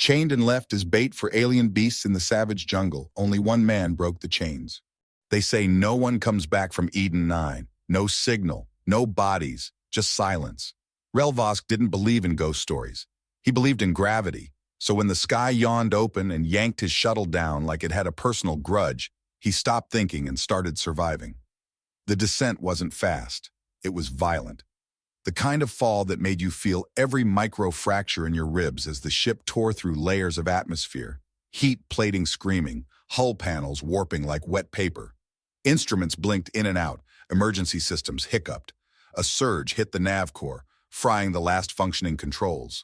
Chained and left as bait for alien beasts in the savage jungle, only one man broke the chains. They say no one comes back from Eden 9. No signal, no bodies, just silence. Relvosk didn't believe in ghost stories. He believed in gravity. So when the sky yawned open and yanked his shuttle down like it had a personal grudge, he stopped thinking and started surviving. The descent wasn't fast. It was violent. The kind of fall that made you feel every micro-fracture in your ribs as the ship tore through layers of atmosphere, heat plating screaming, hull panels warping like wet paper. Instruments blinked in and out, emergency systems hiccuped. A surge hit the nav core, frying the last functioning controls.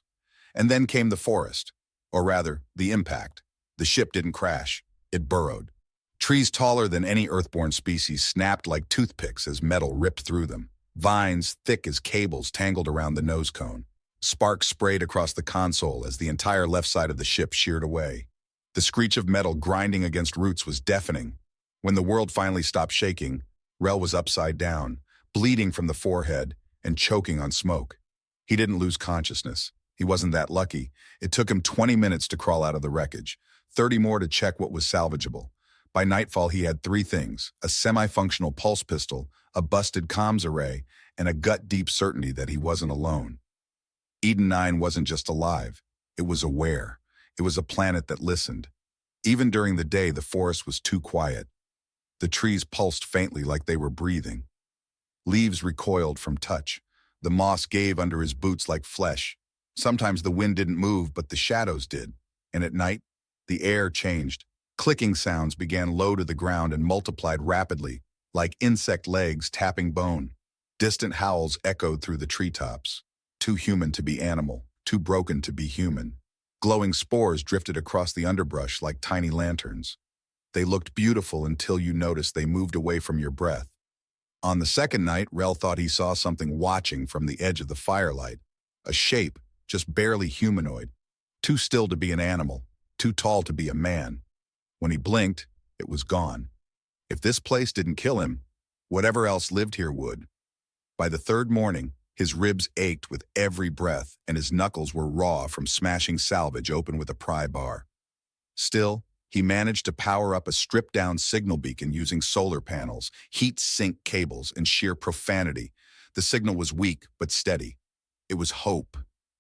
And then came the forest, or rather, the impact. The ship didn't crash, it burrowed. Trees taller than any earthborn species snapped like toothpicks as metal ripped through them. Vines, thick as cables, tangled around the nose cone. Sparks sprayed across the console as the entire left side of the ship sheared away. The screech of metal grinding against roots was deafening. When the world finally stopped shaking, Rel was upside down, bleeding from the forehead and choking on smoke. He didn't lose consciousness. He wasn't that lucky. It took him 20 minutes to crawl out of the wreckage, 30 more to check what was salvageable. By nightfall, he had 3 things: a semi-functional pulse pistol, a busted comms array, and a gut-deep certainty that he wasn't alone. Eden 9 wasn't just alive. It was aware. It was a planet that listened. Even during the day, the forest was too quiet. The trees pulsed faintly like they were breathing. Leaves recoiled from touch. The moss gave under his boots like flesh. Sometimes the wind didn't move, but the shadows did. And at night, the air changed. Clicking sounds began low to the ground and multiplied rapidly, like insect legs tapping bone. Distant howls echoed through the treetops. Too human to be animal, too broken to be human. Glowing spores drifted across the underbrush like tiny lanterns. They looked beautiful until you noticed they moved away from your breath. On the second night, Rel thought he saw something watching from the edge of the firelight. A shape, just barely humanoid. Too still to be an animal, too tall to be a man. When he blinked, it was gone. If this place didn't kill him, whatever else lived here would. By the third morning, his ribs ached with every breath and his knuckles were raw from smashing salvage open with a pry bar. Still, he managed to power up a stripped-down signal beacon using solar panels, heat sink cables, and sheer profanity. The signal was weak but steady. It was hope.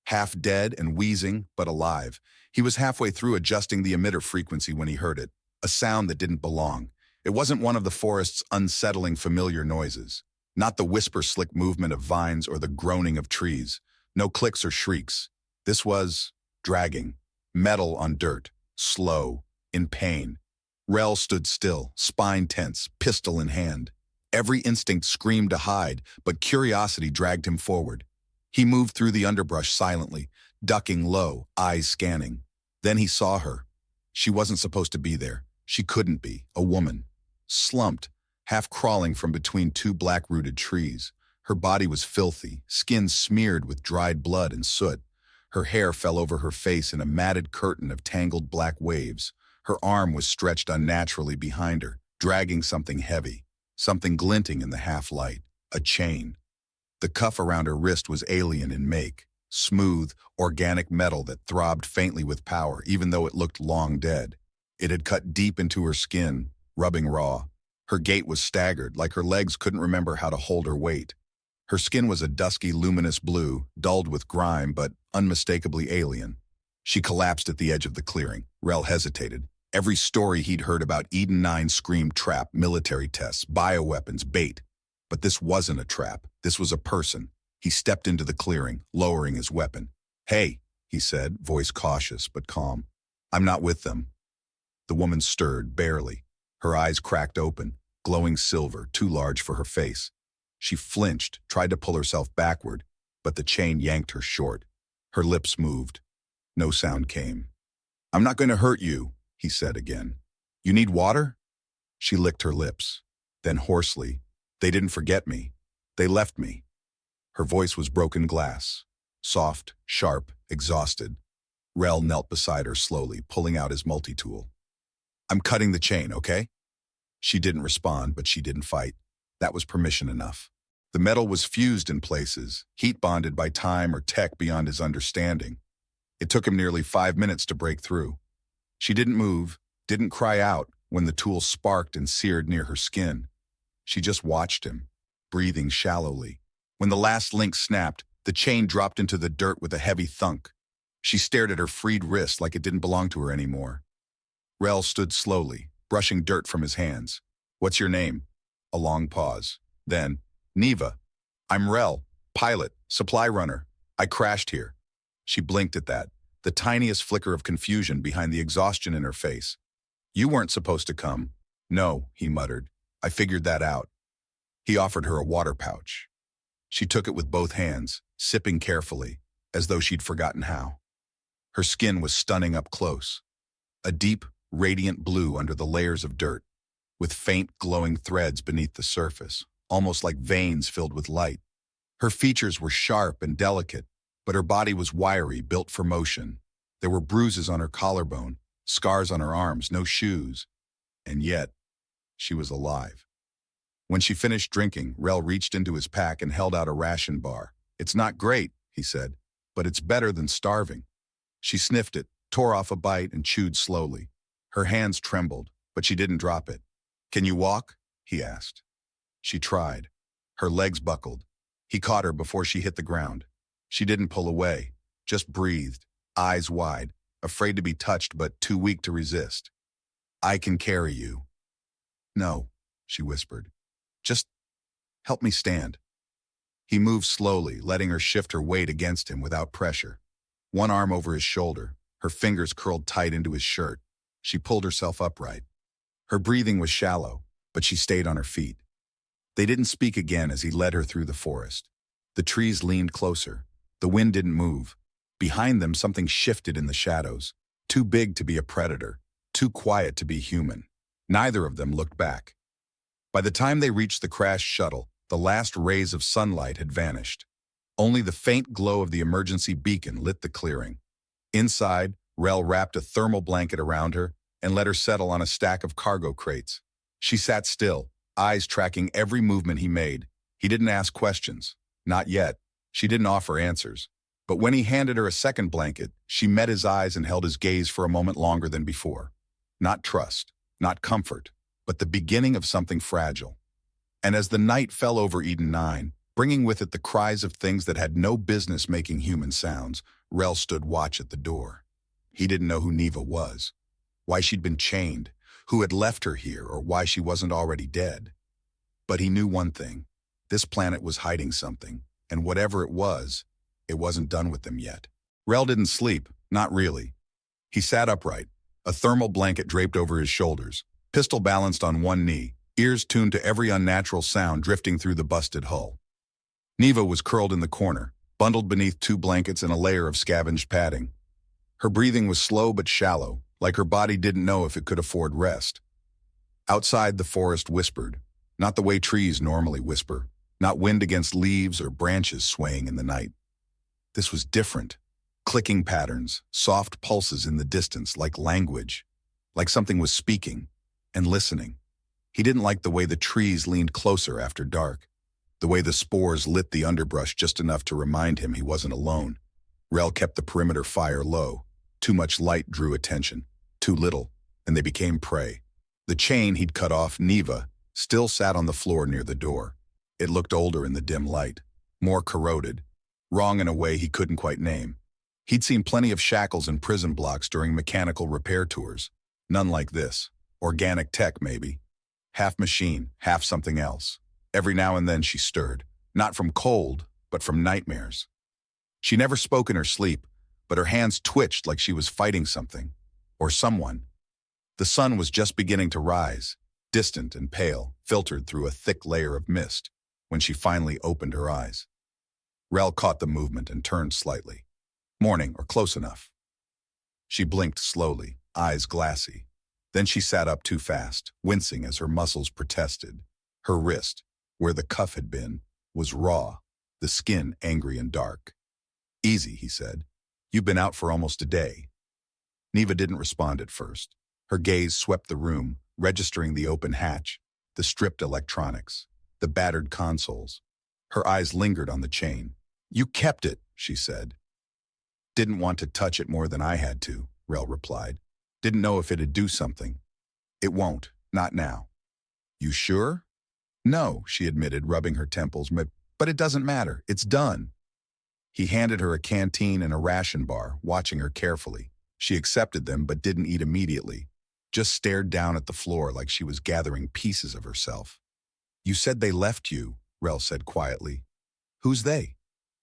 Half dead and wheezing, but alive. He was halfway through adjusting the emitter frequency when he heard it, a sound that didn't belong. It wasn't one of the forest's unsettling familiar noises. Not the whisper-slick movement of vines or the groaning of trees. No clicks or shrieks. This was dragging. Metal on dirt. Slow. In pain. Rel stood still, spine tense, pistol in hand. Every instinct screamed to hide, but curiosity dragged him forward. He moved through the underbrush silently, ducking low, eyes scanning. Then he saw her. She wasn't supposed to be there. She couldn't be. A woman. Slumped, half crawling from between 2 black-rooted trees. Her body was filthy, skin smeared with dried blood and soot. Her hair fell over her face in a matted curtain of tangled black waves. Her arm was stretched unnaturally behind her, dragging something heavy, something glinting in the half-light, a chain. The cuff around her wrist was alien in make, smooth, organic metal that throbbed faintly with power, even though it looked long dead. It had cut deep into her skin, rubbing raw. Her gait was staggered, like her legs couldn't remember how to hold her weight. Her skin was a dusky, luminous blue, dulled with grime, but unmistakably alien. She collapsed at the edge of the clearing. Rel hesitated. Every story he'd heard about Eden 9 screamed trap, military tests, bioweapons, bait. But this wasn't a trap. This was a person. He stepped into the clearing, lowering his weapon. "Hey," he said, voice cautious but calm. "I'm not with them." The woman stirred, barely. Her eyes cracked open, glowing silver, too large for her face. She flinched, tried to pull herself backward, but the chain yanked her short. Her lips moved. No sound came. "I'm not going to hurt you," he said again. "You need water?" She licked her lips. Then hoarsely, "They didn't forget me. They left me." Her voice was broken glass. Soft, sharp, exhausted. Rel knelt beside her slowly, pulling out his multi-tool. "I'm cutting the chain, okay?" She didn't respond, but she didn't fight. That was permission enough. The metal was fused in places, heat bonded by time or tech beyond his understanding. It took him nearly 5 minutes to break through. She didn't move, didn't cry out when the tool sparked and seared near her skin. She just watched him, breathing shallowly. When the last link snapped, the chain dropped into the dirt with a heavy thunk. She stared at her freed wrist like it didn't belong to her anymore. Rel stood slowly, brushing dirt from his hands. "What's your name?" A long pause. Then, "Neva. I'm Rel, pilot, supply runner. I crashed here." She blinked at that, the tiniest flicker of confusion behind the exhaustion in her face. "You weren't supposed to come." "No," he muttered. "I figured that out." He offered her a water pouch. She took it with both hands, sipping carefully, as though she'd forgotten how. Her skin was stunning up close. A deep, radiant blue under the layers of dirt, with faint glowing threads beneath the surface, almost like veins filled with light. Her features were sharp and delicate, but her body was wiry, built for motion. There were bruises on her collarbone, scars on her arms, no shoes. And yet, she was alive. When she finished drinking, Rel reached into his pack and held out a ration bar. "It's not great," he said, "but it's better than starving." She sniffed it, tore off a bite, and chewed slowly. Her hands trembled, but she didn't drop it. "Can you walk?" he asked. She tried. Her legs buckled. He caught her before she hit the ground. She didn't pull away, just breathed, eyes wide, afraid to be touched but too weak to resist. "I can carry you." "No," she whispered. "Just help me stand." He moved slowly, letting her shift her weight against him without pressure. One arm over his shoulder, her fingers curled tight into his shirt. She pulled herself upright. Her breathing was shallow, but she stayed on her feet. They didn't speak again as he led her through the forest. The trees leaned closer. The wind didn't move. Behind them, something shifted in the shadows. Too big to be a predator, too quiet to be human. Neither of them looked back. By the time they reached the crashed shuttle, the last rays of sunlight had vanished. Only the faint glow of the emergency beacon lit the clearing. Inside, Rel wrapped a thermal blanket around her and let her settle on a stack of cargo crates. She sat still, eyes tracking every movement he made. He didn't ask questions. Not yet. She didn't offer answers. But when he handed her a second blanket, she met his eyes and held his gaze for a moment longer than before. Not trust, not comfort, but the beginning of something fragile. And as the night fell over Eden 9, bringing with it the cries of things that had no business making human sounds, Rel stood watch at the door. He didn't know who Neva was, why she'd been chained, who had left her here, or why she wasn't already dead. But he knew one thing. This planet was hiding something, and whatever it wasn't done with them yet. Rel didn't sleep, not really. He sat upright, a thermal blanket draped over his shoulders, pistol balanced on one knee, ears tuned to every unnatural sound drifting through the busted hull. Neva was curled in the corner, bundled beneath two blankets and a layer of scavenged padding. Her breathing was slow but shallow, like her body didn't know if it could afford rest. Outside, the forest whispered, not the way trees normally whisper, not wind against leaves or branches swaying in the night. This was different. Clicking patterns, soft pulses in the distance, like language, like something was speaking and listening. He didn't like the way the trees leaned closer after dark, the way the spores lit the underbrush just enough to remind him he wasn't alone. Rel kept the perimeter fire low. Too much light drew attention, too little, and they became prey. The chain he'd cut off, Neva, still sat on the floor near the door. It looked older in the dim light, more corroded, wrong in a way he couldn't quite name. He'd seen plenty of shackles and prison blocks during mechanical repair tours. None like this. Organic tech, maybe. Half machine, half something else. Every now and then she stirred, not from cold, but from nightmares. She never spoke in her sleep, but her hands twitched like she was fighting something, or someone. The sun was just beginning to rise, distant and pale, filtered through a thick layer of mist, when she finally opened her eyes. Rel caught the movement and turned slightly. Morning, or close enough. She blinked slowly, eyes glassy. Then she sat up too fast, wincing as her muscles protested. Her wrist, where the cuff had been, was raw, the skin angry and dark. "Easy," he said. "You've been out for almost a day." Neva didn't respond at first. Her gaze swept the room, registering the open hatch, the stripped electronics, the battered consoles. Her eyes lingered on the chain. "You kept it," she said. Didn't want to touch it more than I had to, Rel replied. Didn't know if it'd do something. It won't, not now. You sure? No, she admitted, rubbing her temples, but it doesn't matter. It's done. He handed her a canteen and a ration bar, watching her carefully. She accepted them but didn't eat immediately, just stared down at the floor like she was gathering pieces of herself. You said they left you, Rel said quietly. Who's they?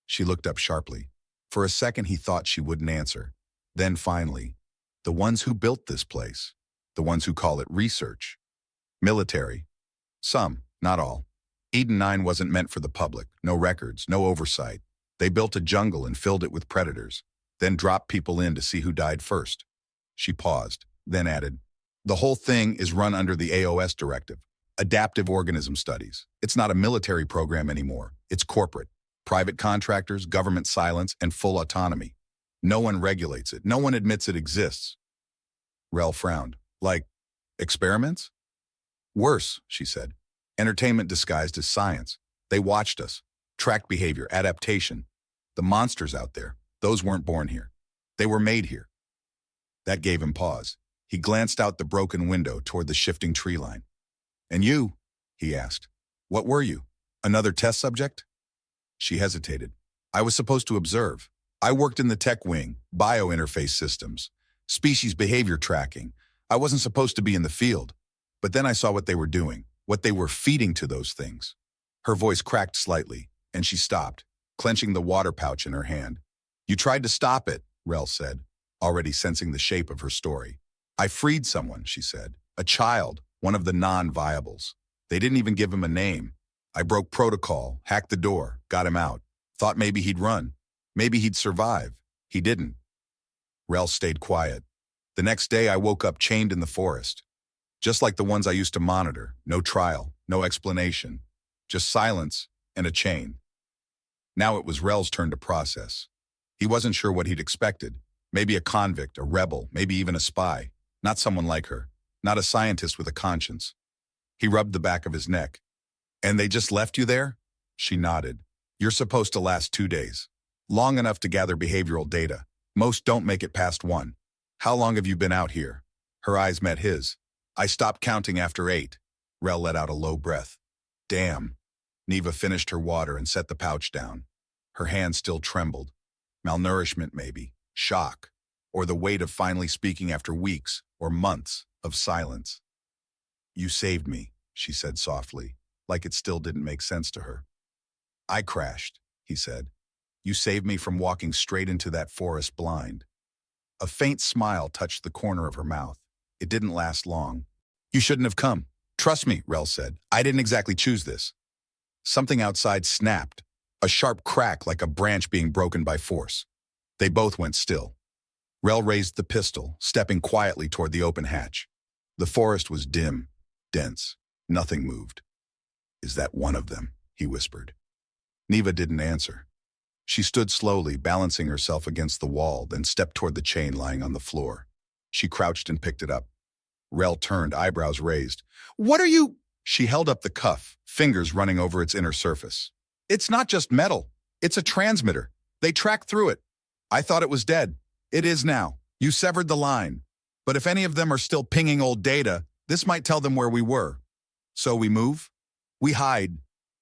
She looked up sharply. For a second he thought she wouldn't answer. Then finally, the ones who built this place. The ones who call it research. Military. Some, not all. Eden 9 wasn't meant for the public. No records, no oversight. They built a jungle and filled it with predators, then dropped people in to see who died first. She paused, then added, the whole thing is run under the AOS directive, Adaptive Organism Studies. It's not a military program anymore. It's corporate. Private contractors, government silence, and full autonomy. No one regulates it. No one admits it exists. Rel frowned. Like, experiments? Worse, she said. Entertainment disguised as science. They watched us. Tracked behavior, adaptation. The monsters out there, those weren't born here. They were made here. That gave him pause. He glanced out the broken window toward the shifting tree line. And you? He asked. What were you? Another test subject? She hesitated. I was supposed to observe. I worked in the tech wing, biointerface systems, species behavior tracking. I wasn't supposed to be in the field. But then I saw what they were doing, what they were feeding to those things. Her voice cracked slightly, and she stopped, clenching the water pouch in her hand. You tried to stop it, Rel said, already sensing the shape of her story. I freed someone, she said. A child, one of the non-viables. They didn't even give him a name. I broke protocol, hacked the door, got him out. Thought maybe he'd run. Maybe he'd survive. He didn't. Rel stayed quiet. The next day I woke up chained in the forest. Just like the ones I used to monitor. No trial, no explanation. Just silence and a chain. Now it was Rel's turn to process. He wasn't sure what he'd expected. Maybe a convict, a rebel, maybe even a spy. Not someone like her. Not a scientist with a conscience. He rubbed the back of his neck. And they just left you there? She nodded. You're supposed to last 2 days. Long enough to gather behavioral data. Most don't make it past 1. How long have you been out here? Her eyes met his. I stopped counting after 8. Rel let out a low breath. Damn. Neva finished her water and set the pouch down. Her hand still trembled. Malnourishment maybe. Shock. Or the weight of finally speaking after weeks or months of silence. You saved me, she said softly, like it still didn't make sense to her. I crashed, he said. You saved me from walking straight into that forest blind. A faint smile touched the corner of her mouth. It didn't last long. You shouldn't have come. Trust me, Rel said. I didn't exactly choose this. Something outside snapped, a sharp crack like a branch being broken by force. They both went still. Rel raised the pistol, stepping quietly toward the open hatch. The forest was dim, dense. Nothing moved. Is that one of them? He whispered. Neva didn't answer. She stood slowly, balancing herself against the wall, then stepped toward the chain lying on the floor. She crouched and picked it up. Rel turned, eyebrows raised. What are you? She held up the cuff, fingers running over its inner surface. It's not just metal. It's a transmitter. They tracked through it. I thought it was dead. It is now. You severed the line. But if any of them are still pinging old data, this might tell them where we were. So we move? We hide.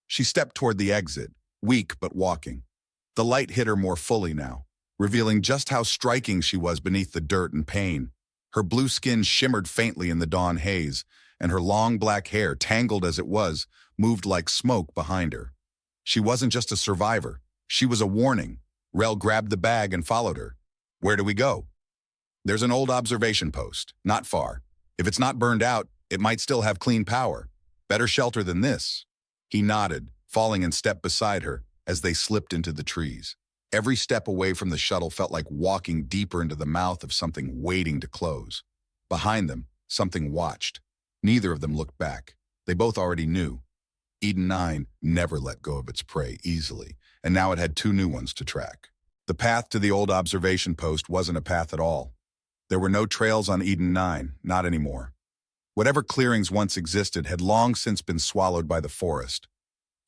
She stepped toward the exit, weak but walking. The light hit her more fully now, revealing just how striking she was beneath the dirt and pain. Her blue skin shimmered faintly in the dawn haze, and her long black hair, tangled as it was, moved like smoke behind her. She wasn't just a survivor. She was a warning. Rel grabbed the bag and followed her. Where do we go? There's an old observation post, not far. If it's not burned out, it might still have clean power. Better shelter than this. He nodded, falling in step beside her as they slipped into the trees. Every step away from the shuttle felt like walking deeper into the mouth of something waiting to close. Behind them, something watched. Neither of them looked back. They both already knew. Eden 9 never let go of its prey easily, and now it had 2 new ones to track. The path to the old observation post wasn't a path at all. There were no trails on Eden 9, not anymore. Whatever clearings once existed had long since been swallowed by the forest.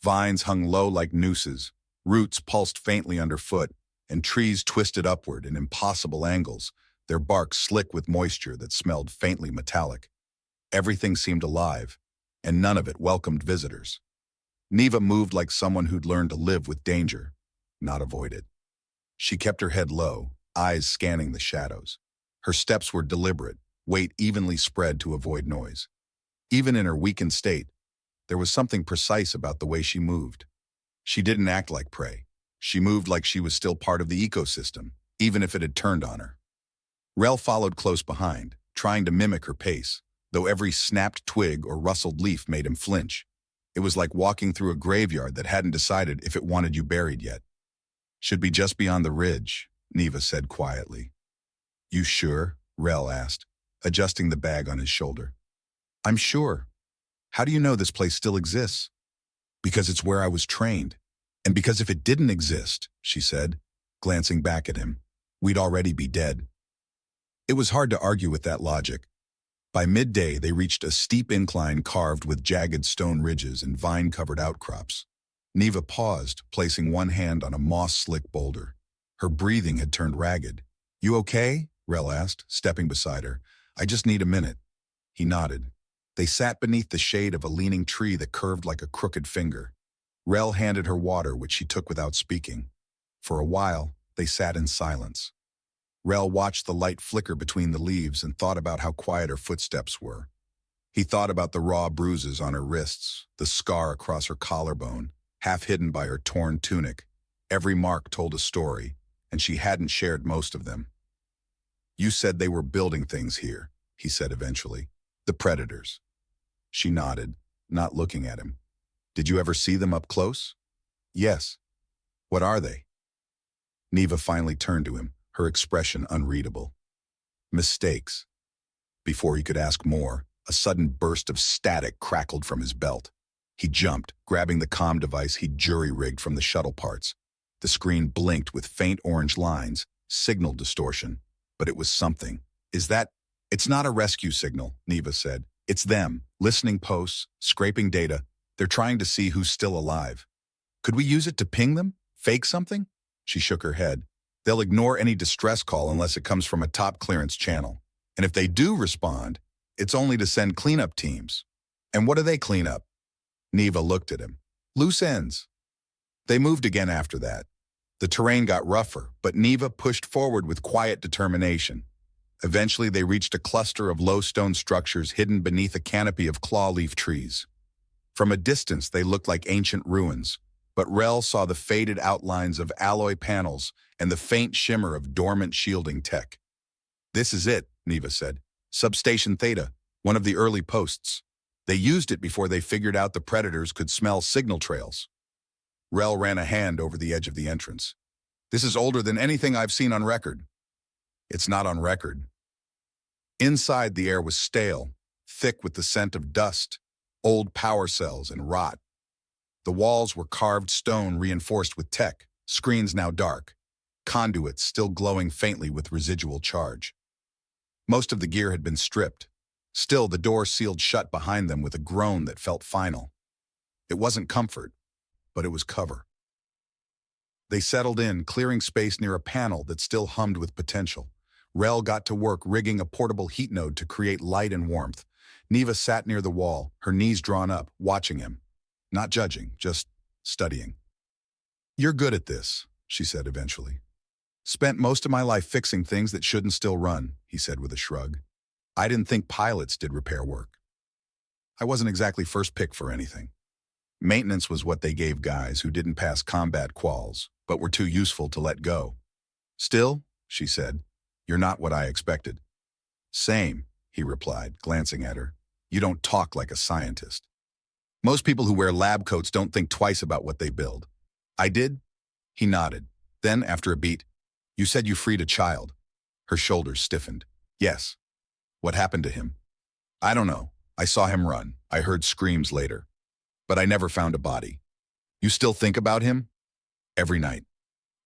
Vines hung low like nooses. Roots pulsed faintly underfoot, and trees twisted upward in impossible angles, their bark slick with moisture that smelled faintly metallic. Everything seemed alive, and none of it welcomed visitors. Neva moved like someone who'd learned to live with danger, not avoid it. She kept her head low, eyes scanning the shadows. Her steps were deliberate, weight evenly spread to avoid noise. Even in her weakened state, there was something precise about the way she moved. She didn't act like prey. She moved like she was still part of the ecosystem, even if it had turned on her. Rel followed close behind, trying to mimic her pace, though every snapped twig or rustled leaf made him flinch. It was like walking through a graveyard that hadn't decided if it wanted you buried yet. "Should be just beyond the ridge," Neva said quietly. "You sure?" Rel asked, adjusting the bag on his shoulder. "I'm sure. How do you know this place still exists?" "Because it's where I was trained. And because if it didn't exist," she said, glancing back at him, "we'd already be dead." It was hard to argue with that logic. By midday, they reached a steep incline carved with jagged stone ridges and vine-covered outcrops. Neva paused, placing one hand on a moss-slick boulder. Her breathing had turned ragged. "You okay?" Rel asked, stepping beside her. "I just need a minute." He nodded. They sat beneath the shade of a leaning tree that curved like a crooked finger. Rel handed her water, which she took without speaking. For a while, they sat in silence. Rel watched the light flicker between the leaves and thought about how quiet her footsteps were. He thought about the raw bruises on her wrists, the scar across her collarbone, half hidden by her torn tunic. Every mark told a story, and she hadn't shared most of them. "You said they were building things here," he said eventually. "The predators." She nodded, not looking at him. "Did you ever see them up close?" "Yes." "What are they?" Neva finally turned to him, her expression unreadable. "Mistakes." Before he could ask more, a sudden burst of static crackled from his belt. He jumped, grabbing the comm device he'd jury-rigged from the shuttle parts. The screen blinked with faint orange lines, signal distortion. But it was something. "It's not a rescue signal," Neva said. "It's them, listening posts, scraping data. They're trying to see who's still alive." "Could we use it to ping them? Fake something?" She shook her head. "They'll ignore any distress call unless it comes from a top clearance channel. And if they do respond, it's only to send cleanup teams." "And what do they clean up?" Neva looked at him. "Loose ends." They moved again after that. The terrain got rougher, but Neva pushed forward with quiet determination. Eventually, they reached a cluster of low stone structures hidden beneath a canopy of claw-leaf trees. From a distance, they looked like ancient ruins, but Rel saw the faded outlines of alloy panels and the faint shimmer of dormant shielding tech. "This is it," Neva said. "Substation Theta, one of the early posts. They used it before they figured out the predators could smell signal trails." Rel ran a hand over the edge of the entrance. "This is older than anything I've seen on record." "It's not on record." Inside, the air was stale, thick with the scent of dust, old power cells, and rot. The walls were carved stone reinforced with tech, screens now dark, conduits still glowing faintly with residual charge. Most of the gear had been stripped. Still, the door sealed shut behind them with a groan that felt final. It wasn't comfort, but it was cover. They settled in, clearing space near a panel that still hummed with potential. Rel got to work rigging a portable heat node to create light and warmth. Neva sat near the wall, her knees drawn up, watching him. Not judging, just studying. "You're good at this," she said eventually. "Spent most of my life fixing things that shouldn't still run," he said with a shrug. "I didn't think pilots did repair work. I wasn't exactly first pick for anything. Maintenance was what they gave guys who didn't pass combat quals, but were too useful to let go." "Still," she said, "you're not what I expected." "Same," he replied, glancing at her. "You don't talk like a scientist. Most people who wear lab coats don't think twice about what they build." "I did?" He nodded. Then, after a beat, "You said you freed a child." Her shoulders stiffened. "Yes." "What happened to him?" "I don't know. I saw him run. I heard screams later. But I never found a body." "You still think about him?" "Every night."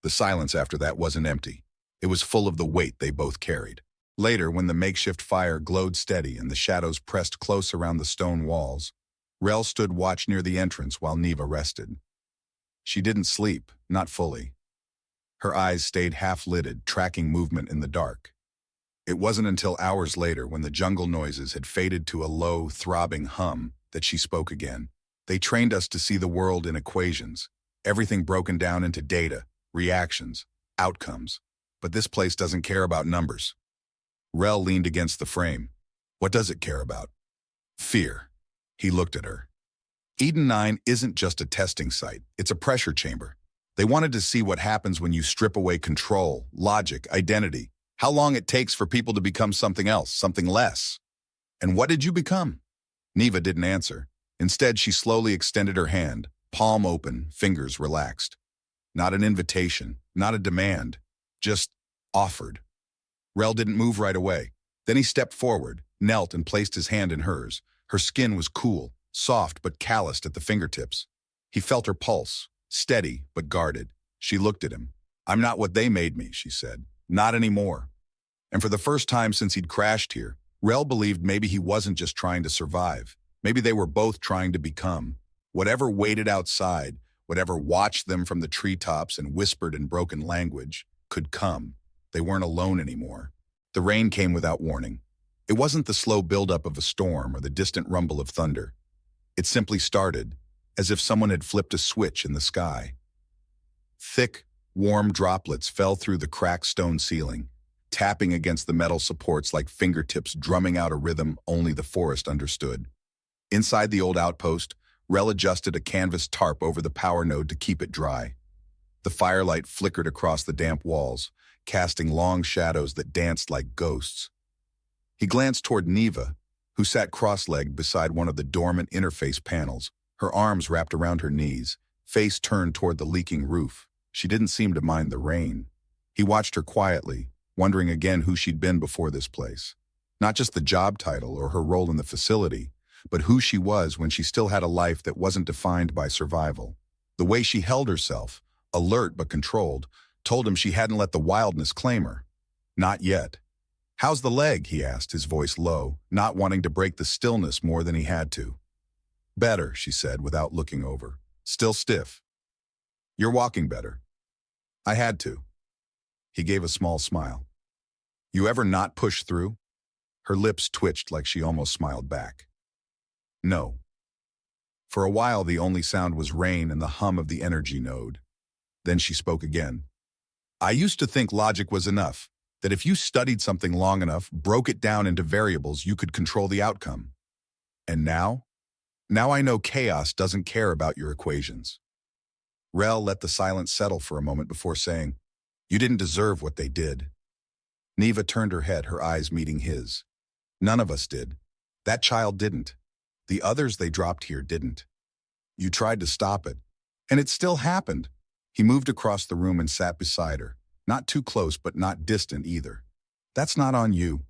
The silence after that wasn't empty. It was full of the weight they both carried. Later, when the makeshift fire glowed steady and the shadows pressed close around the stone walls, Rel stood watch near the entrance while Neva rested. She didn't sleep, not fully. Her eyes stayed half-lidded, tracking movement in the dark. It wasn't until hours later, when the jungle noises had faded to a low, throbbing hum, that she spoke again. They trained us to see the world in equations, everything broken down into data, reactions, outcomes. But this place doesn't care about numbers. Rel leaned against the frame. What does it care about? Fear. He looked at her. Eden 9 isn't just a testing site, it's a pressure chamber. They wanted to see what happens when you strip away control, logic, identity, how long it takes for people to become something else, something less. And what did you become? Neva didn't answer. Instead, she slowly extended her hand, palm open, fingers relaxed. Not an invitation, not a demand, just offered. Rel didn't move right away. Then he stepped forward, knelt and placed his hand in hers. Her skin was cool, soft but calloused at the fingertips. He felt her pulse, steady but guarded. She looked at him. "I'm not what they made me," she said. "Not anymore." And for the first time since he'd crashed here, Rel believed maybe he wasn't just trying to survive. Maybe they were both trying to become. Whatever waited outside, whatever watched them from the treetops and whispered in broken language, could come. They weren't alone anymore. The rain came without warning. It wasn't the slow buildup of a storm or the distant rumble of thunder. It simply started, as if someone had flipped a switch in the sky. Thick, warm droplets fell through the cracked stone ceiling, tapping against the metal supports like fingertips drumming out a rhythm only the forest understood. Inside the old outpost, Rel adjusted a canvas tarp over the power node to keep it dry. The firelight flickered across the damp walls, casting long shadows that danced like ghosts. He glanced toward Neva, who sat cross-legged beside one of the dormant interface panels, her arms wrapped around her knees, face turned toward the leaking roof. She didn't seem to mind the rain. He watched her quietly, wondering again who she'd been before this place. Not just the job title or her role in the facility, but who she was when she still had a life that wasn't defined by survival. The way she held herself, alert but controlled, told him she hadn't let the wildness claim her. Not yet. "How's the leg?" he asked, his voice low, not wanting to break the stillness more than he had to. "Better," she said without looking over. "Still stiff." "You're walking better." "I had to." He gave a small smile. "You ever not push through?" Her lips twitched like she almost smiled back. "No." For a while, the only sound was rain and the hum of the energy node. Then she spoke again. "I used to think logic was enough, that if you studied something long enough, broke it down into variables, you could control the outcome. And now? Now I know chaos doesn't care about your equations." Rel let the silence settle for a moment before saying, "You didn't deserve what they did." Neva turned her head, her eyes meeting his. "None of us did. That child didn't. The others they dropped here didn't. You tried to stop it. And it still happened." He moved across the room and sat beside her. Not too close, but not distant either. "That's not on you."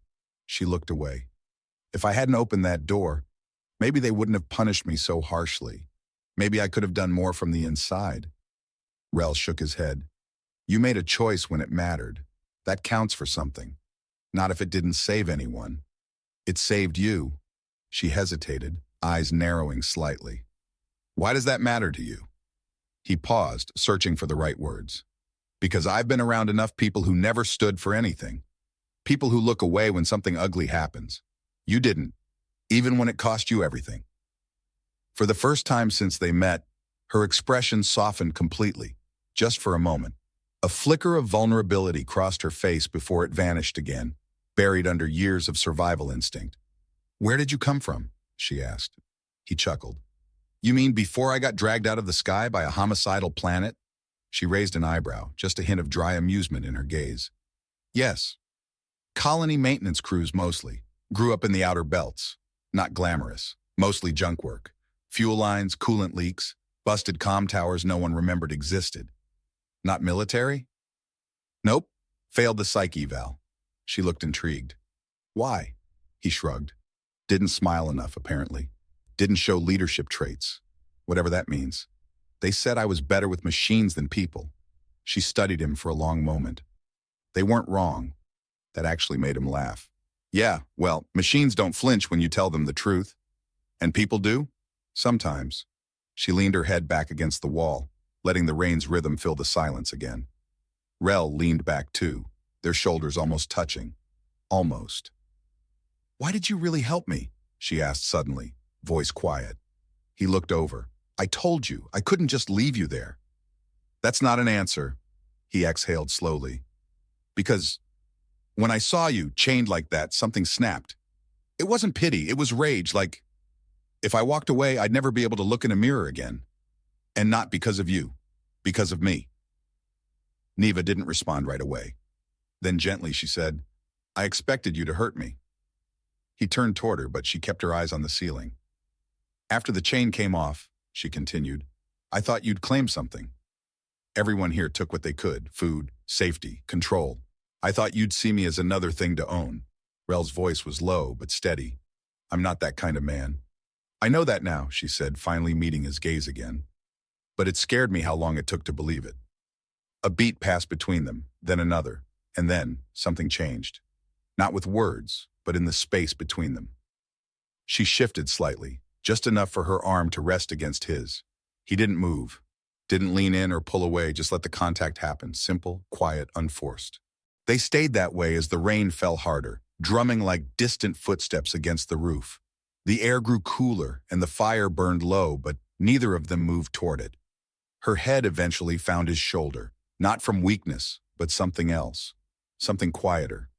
She looked away. "If I hadn't opened that door, maybe they wouldn't have punished me so harshly. Maybe I could have done more from the inside." Rel shook his head. "You made a choice when it mattered. That counts for something. Not if it didn't save anyone. It saved you." She hesitated, eyes narrowing slightly. "Why does that matter to you?" He paused, searching for the right words. "Because I've been around enough people who never stood for anything. People who look away when something ugly happens. You didn't, even when it cost you everything." For the first time since they met, her expression softened completely, just for a moment. A flicker of vulnerability crossed her face before it vanished again, buried under years of survival instinct. "Where did you come from?" she asked. He chuckled. "You mean before I got dragged out of the sky by a homicidal planet?" She raised an eyebrow, just a hint of dry amusement in her gaze. "Yes. Colony maintenance crews mostly. Grew up in the outer belts. Not glamorous. Mostly junk work. Fuel lines, coolant leaks, busted comm towers no one remembered existed. Not military?" "Nope. Failed the psych eval." She looked intrigued. "Why?" He shrugged. Didn't smile enough, apparently. Didn't show leadership traits. Whatever that means. "They said I was better with machines than people." She studied him for a long moment. "They weren't wrong." That actually made him laugh. "Yeah, well, machines don't flinch when you tell them the truth. And people do? Sometimes." She leaned her head back against the wall, letting the rain's rhythm fill the silence again. Rel leaned back too, their shoulders almost touching. Almost. "Why did you really help me?" she asked suddenly, voice quiet. He looked over. "I told you, I couldn't just leave you there." "That's not an answer," he exhaled slowly. "Because when I saw you chained like that, something snapped. It wasn't pity, it was rage, like if I walked away, I'd never be able to look in a mirror again. And not because of you, because of me." Neva didn't respond right away. Then gently she said, "I expected you to hurt me." He turned toward her, but she kept her eyes on the ceiling. "After the chain came off," she continued, "I thought you'd claim something. Everyone here took what they could, food, safety, control. I thought you'd see me as another thing to own." Rel's voice was low but steady. "I'm not that kind of man." "I know that now," she said, finally meeting his gaze again. "But it scared me how long it took to believe it." A beat passed between them, then another, and then something changed. Not with words, but in the space between them. She shifted slightly, just enough for her arm to rest against his. He didn't move, didn't lean in or pull away, just let the contact happen, simple, quiet, unforced. They stayed that way as the rain fell harder, drumming like distant footsteps against the roof. The air grew cooler and the fire burned low, but neither of them moved toward it. Her head eventually found his shoulder, not from weakness, but something else, something quieter,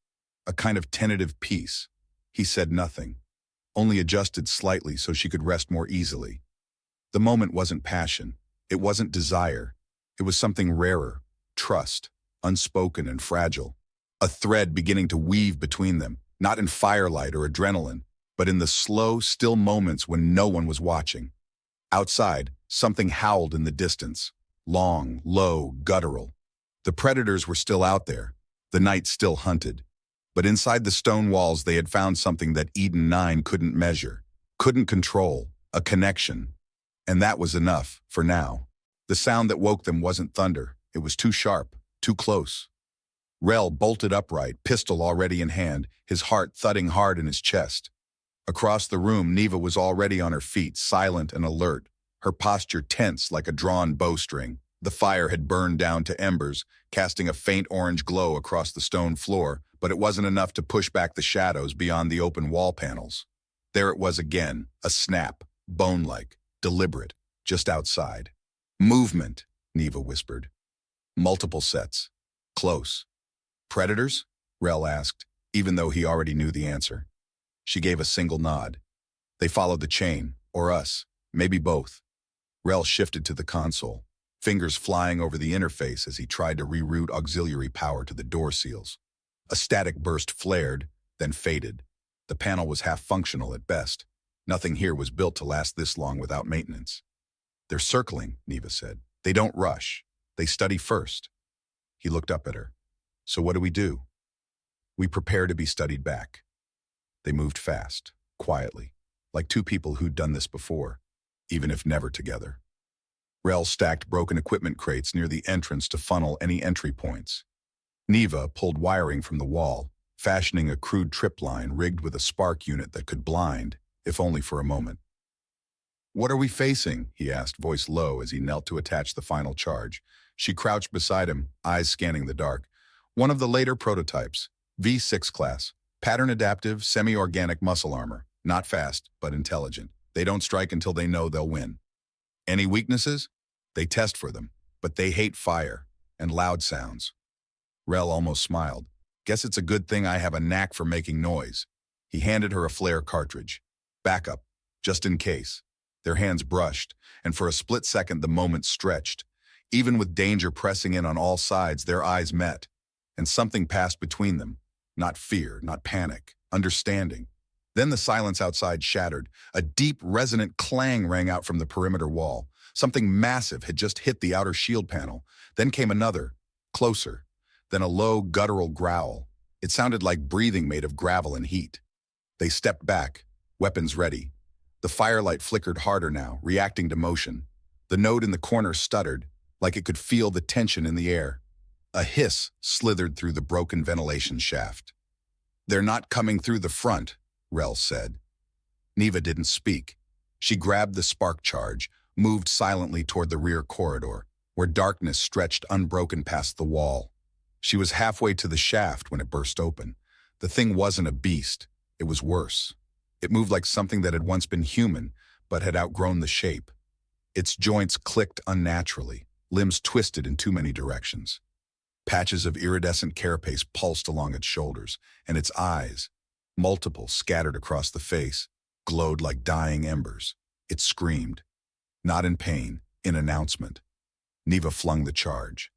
a kind of tentative peace. He said nothing, only adjusted slightly so she could rest more easily. The moment wasn't passion, it wasn't desire, it was something rarer, trust, unspoken and fragile. A thread beginning to weave between them, not in firelight or adrenaline, but in the slow, still moments when no one was watching. Outside, something howled in the distance, long, low, guttural. The predators were still out there, the night still hunted. But inside the stone walls they had found something that Eden 9 couldn't measure, couldn't control, a connection. And that was enough, for now. The sound that woke them wasn't thunder, it was too sharp, too close. Rel bolted upright, pistol already in hand, his heart thudding hard in his chest. Across the room, Neva was already on her feet, silent and alert, her posture tense like a drawn bowstring. The fire had burned down to embers, casting a faint orange glow across the stone floor, but it wasn't enough to push back the shadows beyond the open wall panels. There it was again, a snap, bone-like, deliberate, just outside. "Movement," Neva whispered. "Multiple sets. Close." "Predators?" Rel asked, even though he already knew the answer. She gave a single nod. "They followed the chain, or us, maybe both." Rel shifted to the console, fingers flying over the interface as he tried to reroute auxiliary power to the door seals. A static burst flared, then faded. The panel was half-functional at best. Nothing here was built to last this long without maintenance. "They're circling," Neva said. "They don't rush. They study first." He looked up at her. "So what do we do?" "We prepare to be studied back." They moved fast, quietly, like two people who'd done this before, even if never together. Rel stacked broken equipment crates near the entrance to funnel any entry points. Neva pulled wiring from the wall, fashioning a crude trip line rigged with a spark unit that could blind, if only for a moment. "What are we facing?" he asked, voice low as he knelt to attach the final charge. She crouched beside him, eyes scanning the dark. "One of the later prototypes, V6 class, pattern-adaptive, semi-organic muscle armor. Not fast, but intelligent. They don't strike until they know they'll win. Any weaknesses? They test for them, but they hate fire and loud sounds." Rel almost smiled. "Guess it's a good thing I have a knack for making noise." He handed her a flare cartridge. "Backup, just in case." Their hands brushed, and for a split second the moment stretched. Even with danger pressing in on all sides, their eyes met, and something passed between them. Not fear, not panic, understanding. Then the silence outside shattered. A deep, resonant clang rang out from the perimeter wall. Something massive had just hit the outer shield panel. Then came another, closer. Then a low, guttural growl. It sounded like breathing made of gravel and heat. They stepped back, weapons ready. The firelight flickered harder now, reacting to motion. The node in the corner stuttered, like it could feel the tension in the air. A hiss slithered through the broken ventilation shaft. "They're not coming through the front," Rel said. Neva didn't speak. She grabbed the spark charge, moved silently toward the rear corridor, where darkness stretched unbroken past the wall. She was halfway to the shaft when it burst open. The thing wasn't a beast. It was worse. It moved like something that had once been human, but had outgrown the shape. Its joints clicked unnaturally, limbs twisted in too many directions. Patches of iridescent carapace pulsed along its shoulders, and its eyes, multiple scattered across the face, glowed like dying embers. It screamed, not in pain, in announcement. Neva flung the charge.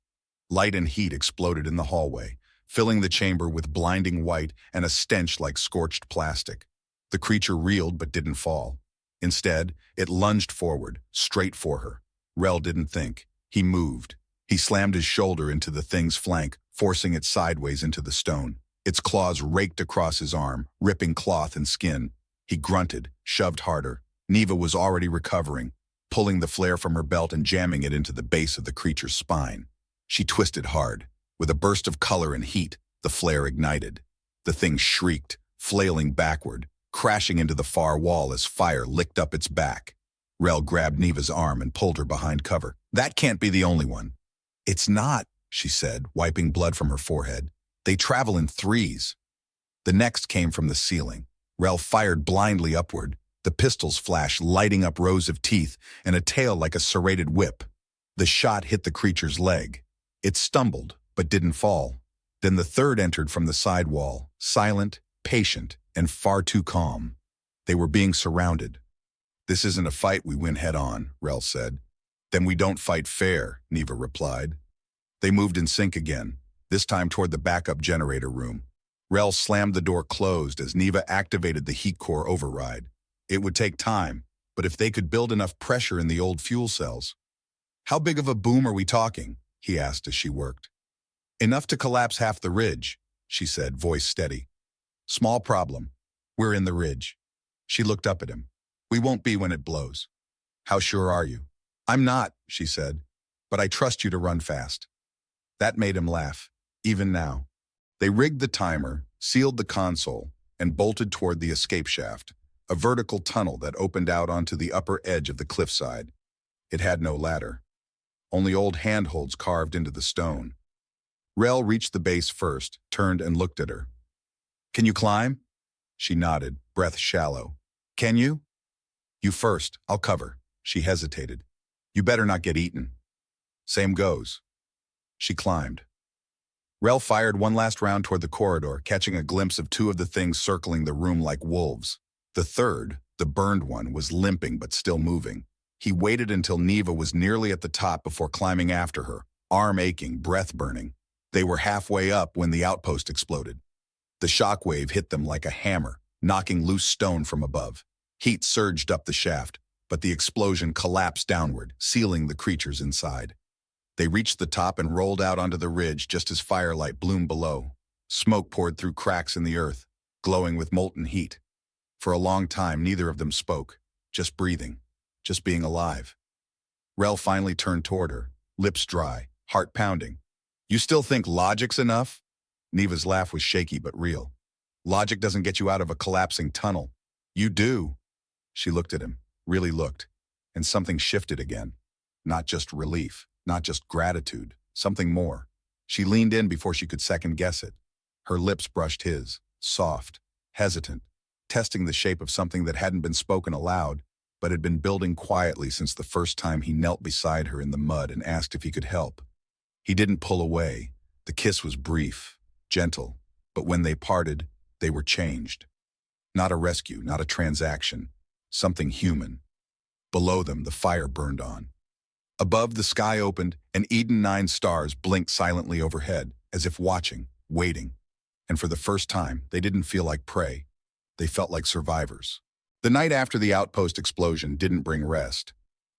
Light and heat exploded in the hallway, filling the chamber with blinding white and a stench like scorched plastic. The creature reeled but didn't fall. Instead, it lunged forward, straight for her. Rel didn't think. He moved. He slammed his shoulder into the thing's flank, forcing it sideways into the stone. Its claws raked across his arm, ripping cloth and skin. He grunted, shoved harder. Neva was already recovering, pulling the flare from her belt and jamming it into the base of the creature's spine. She twisted hard. With a burst of color and heat, the flare ignited. The thing shrieked, flailing backward, crashing into the far wall as fire licked up its back. Rel grabbed Neva's arm and pulled her behind cover. "That can't be the only one." "It's not," she said, wiping blood from her forehead. "They travel in threes." The next came from the ceiling. Rel fired blindly upward, the pistol's flash lighting up rows of teeth and a tail like a serrated whip. The shot hit the creature's leg. It stumbled, but didn't fall. Then the third entered from the side wall, silent, patient, and far too calm. They were being surrounded. "This isn't a fight we win head-on," Rel said. "Then we don't fight fair," Neva replied. They moved in sync again, this time toward the backup generator room. Rel slammed the door closed as Neva activated the heat core override. It would take time, but if they could build enough pressure in the old fuel cells. "How big of a boom are we talking?" he asked as she worked. "Enough to collapse half the ridge," she said, voice steady. "Small problem. We're in the ridge." She looked up at him. "We won't be when it blows." "How sure are you?" "I'm not," she said, "but I trust you to run fast." That made him laugh, even now. They rigged the timer, sealed the console, and bolted toward the escape shaft, a vertical tunnel that opened out onto the upper edge of the cliffside. It had no ladder, only old handholds carved into the stone. Rel reached the base first, turned and looked at her. "Can you climb?" She nodded, breath shallow. "Can you?" "You first, I'll cover." She hesitated. "You better not get eaten." "Same goes." She climbed. Rel fired one last round toward the corridor, catching a glimpse of two of the things circling the room like wolves. The third, the burned one, was limping but still moving. He waited until Neva was nearly at the top before climbing after her, arm aching, breath burning. They were halfway up when the outpost exploded. The shockwave hit them like a hammer, knocking loose stone from above. Heat surged up the shaft, but the explosion collapsed downward, sealing the creatures inside. They reached the top and rolled out onto the ridge just as firelight bloomed below. Smoke poured through cracks in the earth, glowing with molten heat. For a long time, neither of them spoke, just breathing, just being alive. Rel finally turned toward her, lips dry, heart pounding. "You still think logic's enough?" Neva's laugh was shaky but real. "Logic doesn't get you out of a collapsing tunnel. You do." She looked at him, really looked, and something shifted again. Not just relief, not just gratitude, something more. She leaned in before she could second-guess it. Her lips brushed his, soft, hesitant, testing the shape of something that hadn't been spoken aloud, but had been building quietly since the first time he knelt beside her in the mud and asked if he could help. He didn't pull away. The kiss was brief, gentle, but when they parted, they were changed. Not a rescue, not a transaction, something human. Below them, the fire burned on. Above, the sky opened, and Eden-9 stars blinked silently overhead, as if watching, waiting. And for the first time, they didn't feel like prey. They felt like survivors. The night after the outpost explosion didn't bring rest.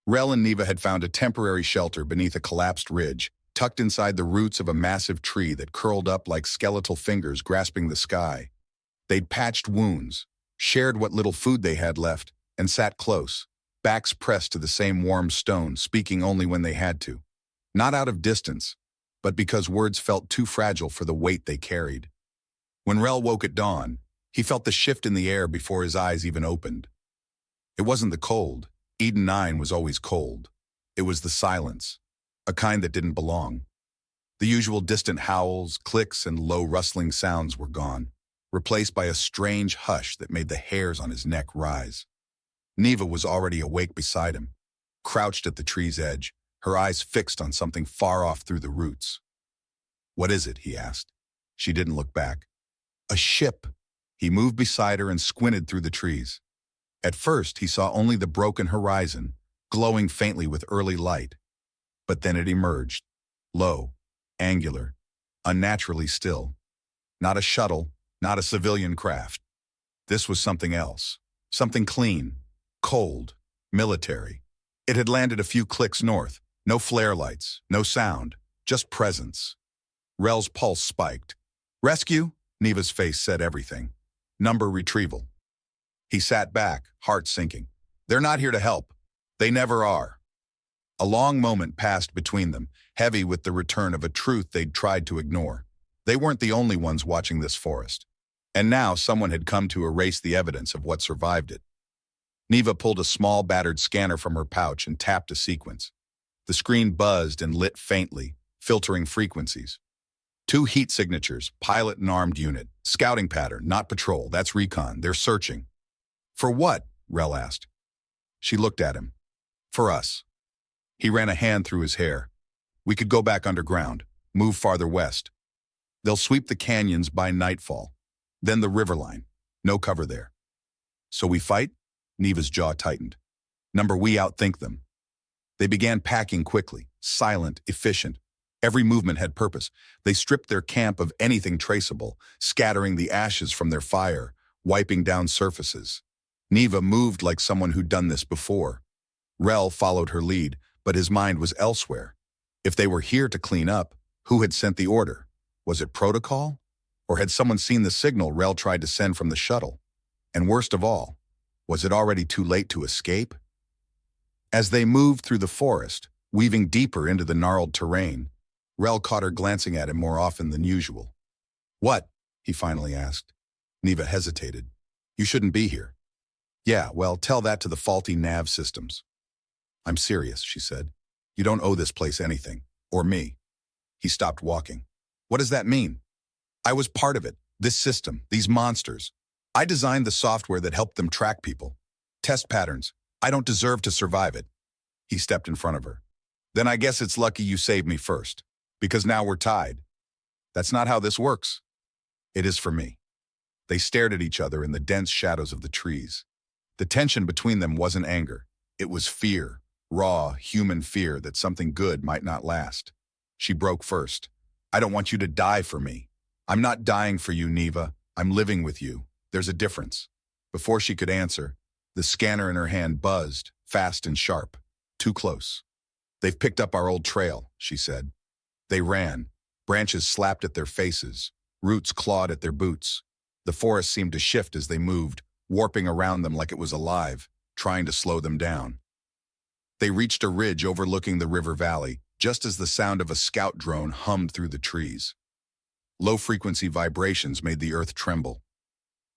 Rel and Neva had found a temporary shelter beneath a collapsed ridge, tucked inside the roots of a massive tree that curled up like skeletal fingers grasping the sky. They'd patched wounds, shared what little food they had left, and sat close, backs pressed to the same warm stone, speaking only when they had to. Not out of distance, but because words felt too fragile for the weight they carried. When Rel woke at dawn, he felt the shift in the air before his eyes even opened. It wasn't the cold. Eden-9 was always cold. It was the silence, a kind that didn't belong. The usual distant howls, clicks, and low rustling sounds were gone, replaced by a strange hush that made the hairs on his neck rise. Neva was already awake beside him, crouched at the tree's edge, her eyes fixed on something far off through the roots. "What is it?" he asked. She didn't look back. "A ship." He moved beside her and squinted through the trees. At first, he saw only the broken horizon, glowing faintly with early light. But then it emerged, low, angular, unnaturally still. Not a shuttle, not a civilian craft. This was something else, something clean, cold, military. It had landed a few clicks north, no flare lights, no sound, just presence. Rel's pulse spiked. "Rescue?" Neva's face said everything. "Number retrieval." He sat back, heart sinking. "They're not here to help. They never are." A long moment passed between them, heavy with the return of a truth they'd tried to ignore. They weren't the only ones watching this forest. And now someone had come to erase the evidence of what survived it. Neva pulled a small battered scanner from her pouch and tapped a sequence. The screen buzzed and lit faintly, filtering frequencies. 2 heat signatures, pilot and armed unit. Scouting pattern, not patrol, that's recon. They're searching. "For what?" Rel asked. She looked at him. "For us." He ran a hand through his hair. "We could go back underground, move farther west. They'll sweep the canyons by nightfall. Then the riverline. No cover there." "So we fight?" Neva's jaw tightened. "Number, we outthink them." They began packing quickly, silent, efficient. Every movement had purpose. They stripped their camp of anything traceable, scattering the ashes from their fire, wiping down surfaces. Neva moved like someone who'd done this before. Rel followed her lead, but his mind was elsewhere. If they were here to clean up, who had sent the order? Was it protocol? Or had someone seen the signal Rel tried to send from the shuttle? And worst of all, was it already too late to escape? As they moved through the forest, weaving deeper into the gnarled terrain, Rel caught her glancing at him more often than usual. "What?" he finally asked. Neva hesitated. "You shouldn't be here." "Yeah, well, tell that to the faulty nav systems." "I'm serious," she said. "You don't owe this place anything. Or me." He stopped walking. "What does that mean?" "I was part of it. This system, these monsters. I designed the software that helped them track people. Test patterns. I don't deserve to survive it." He stepped in front of her. "Then I guess it's lucky you saved me first. Because now we're tied." "That's not how this works." "It is for me." They stared at each other in the dense shadows of the trees. The tension between them wasn't anger. It was fear, raw, human fear that something good might not last. She broke first. "I don't want you to die for me." "I'm not dying for you, Neva. I'm living with you. There's a difference." Before she could answer, the scanner in her hand buzzed, fast and sharp. Too close. "They've picked up our old trail," she said. They ran. Branches slapped at their faces. Roots clawed at their boots. The forest seemed to shift as they moved, warping around them like it was alive, trying to slow them down. They reached a ridge overlooking the river valley, just as the sound of a scout drone hummed through the trees. Low-frequency vibrations made the earth tremble.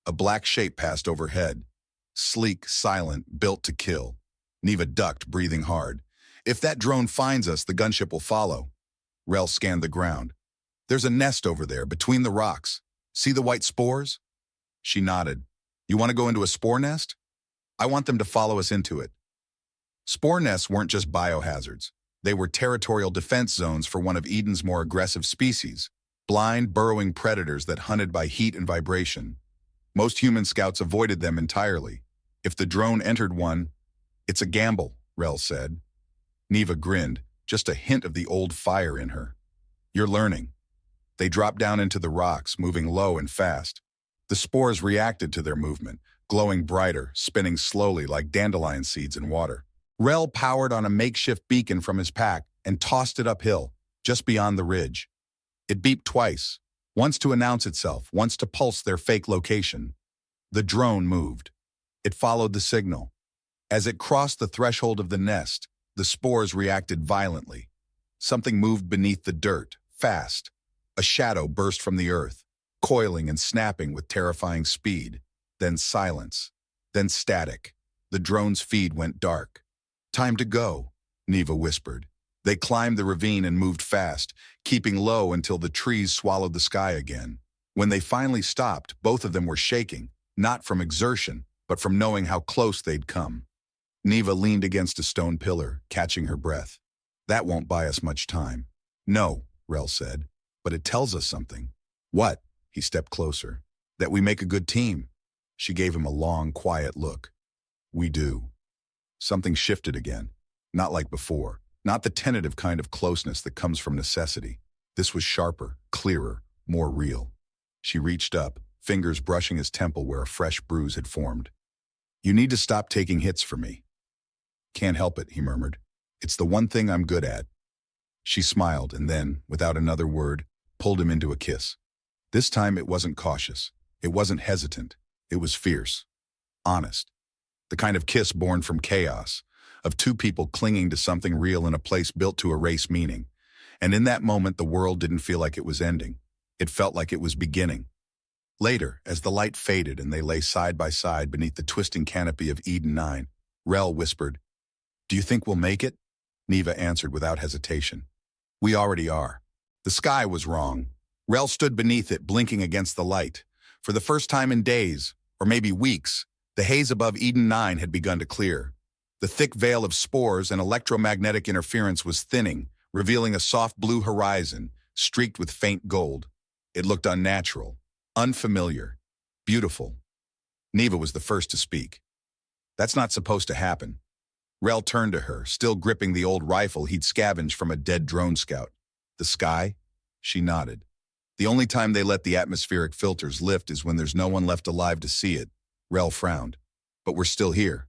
A black shape passed overhead. Sleek, silent, built to kill. Neva ducked, breathing hard. "If that drone finds us, the gunship will follow." Rel scanned the ground. "There's a nest over there, between the rocks. See the white spores?" She nodded. "You want to go into a spore nest?" "I want them to follow us into it." Spore nests weren't just biohazards. They were territorial defense zones for one of Eden's more aggressive species, blind, burrowing predators that hunted by heat and vibration. Most human scouts avoided them entirely. If the drone entered one, "It's a gamble," Rel said. Neva grinned, just a hint of the old fire in her. "You're learning." They dropped down into the rocks, moving low and fast. The spores reacted to their movement, glowing brighter, spinning slowly like dandelion seeds in water. Rel powered on a makeshift beacon from his pack and tossed it uphill, just beyond the ridge. It beeped twice, once to announce itself, once to pulse their fake location. The drone moved. It followed the signal. As it crossed the threshold of the nest, the spores reacted violently. Something moved beneath the dirt, fast. A shadow burst from the earth, coiling and snapping with terrifying speed. Then silence. Then static. The drone's feed went dark. "Time to go," Neva whispered. They climbed the ravine and moved fast, keeping low until the trees swallowed the sky again. When they finally stopped, both of them were shaking, not from exertion, but from knowing how close they'd come. Neva leaned against a stone pillar, catching her breath. That won't buy us much time. No, Rel said, but it tells us something. What? He stepped closer. That we make a good team. She gave him a long, quiet look. We do. Something shifted again. Not like before. Not the tentative kind of closeness that comes from necessity. This was sharper, clearer, more real. She reached up, fingers brushing his temple where a fresh bruise had formed. You need to stop taking hits for me. Can't help it, he murmured. It's the one thing I'm good at. She smiled and then, without another word, pulled him into a kiss. This time it wasn't cautious. It wasn't hesitant. It was fierce. Honest. The kind of kiss born from chaos, of two people clinging to something real in a place built to erase meaning. And in that moment, the world didn't feel like it was ending. It felt like it was beginning. Later, as the light faded and they lay side by side beneath the twisting canopy of Eden 9, Rel whispered, "Do you think we'll make it?" Neva answered without hesitation. "We already are." The sky was wrong. Rel stood beneath it, blinking against the light. For the first time in days, or maybe weeks, the haze above Eden 9 had begun to clear. The thick veil of spores and electromagnetic interference was thinning, revealing a soft blue horizon, streaked with faint gold. It looked unnatural, unfamiliar, beautiful. Neva was the first to speak. "That's not supposed to happen." Rel turned to her, still gripping the old rifle he'd scavenged from a dead drone scout. "The sky?" She nodded. "The only time they let the atmospheric filters lift is when there's no one left alive to see it." Rel frowned. "But we're still here."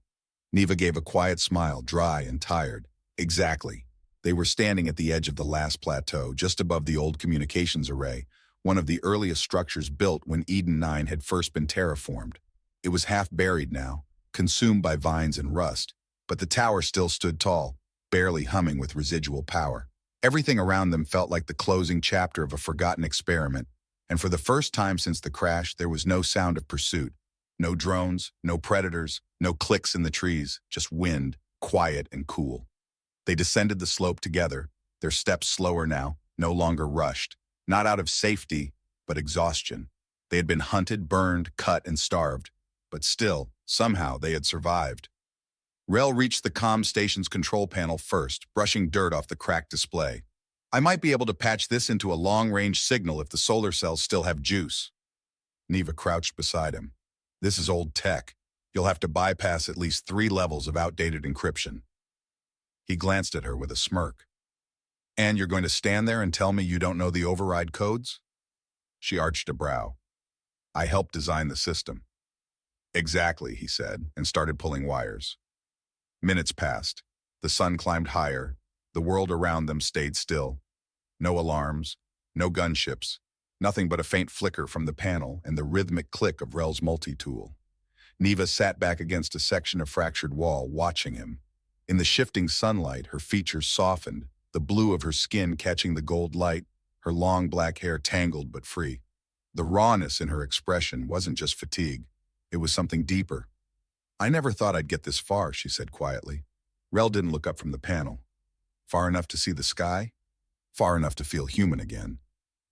Neva gave a quiet smile, dry and tired. Exactly. They were standing at the edge of the last plateau, just above the old communications array, one of the earliest structures built when Eden 9 had first been terraformed. It was half buried now, consumed by vines and rust, but the tower still stood tall, barely humming with residual power. Everything around them felt like the closing chapter of a forgotten experiment, and for the first time since the crash, there was no sound of pursuit. No drones, no predators, no clicks in the trees, just wind, quiet and cool. They descended the slope together, their steps slower now, no longer rushed, not out of safety, but exhaustion. They had been hunted, burned, cut, and starved, but still, somehow, they had survived. Rel reached the comm station's control panel first, brushing dirt off the cracked display. "I might be able to patch this into a long-range signal if the solar cells still have juice." Neva crouched beside him. "This is old tech. You'll have to bypass at least 3 levels of outdated encryption." He glanced at her with a smirk. "And you're going to stand there and tell me you don't know the override codes?" She arched a brow. "I helped design the system." "Exactly," he said, and started pulling wires. Minutes passed. The sun climbed higher. The world around them stayed still. No alarms, no gunships, nothing but a faint flicker from the panel and the rhythmic click of Rel's multi-tool. Neva sat back against a section of fractured wall, watching him. In the shifting sunlight, her features softened, the blue of her skin catching the gold light, her long black hair tangled but free. The rawness in her expression wasn't just fatigue. It was something deeper. "I never thought I'd get this far," she said quietly. Rel didn't look up from the panel. Far enough to see the sky? Far enough to feel human again.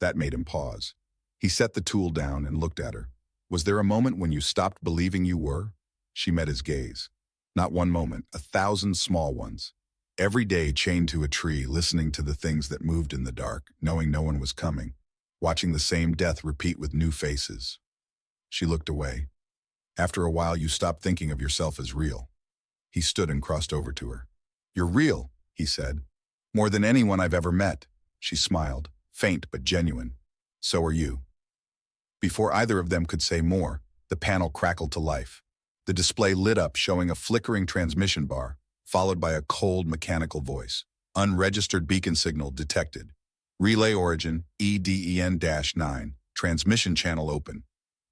That made him pause. He set the tool down and looked at her. "Was there a moment when you stopped believing you were?" She met his gaze. Not one moment, 1,000 small ones. Every day chained to a tree, listening to the things that moved in the dark, knowing no one was coming, watching the same death repeat with new faces. She looked away. "After a while, you stopped thinking of yourself as real." He stood and crossed over to her. "You're real," he said. "More than anyone I've ever met." She smiled, faint but genuine. "So are you." Before either of them could say more, the panel crackled to life. The display lit up, showing a flickering transmission bar, followed by a cold mechanical voice. "Unregistered beacon signal detected. Relay origin EDEN-9. Transmission channel open."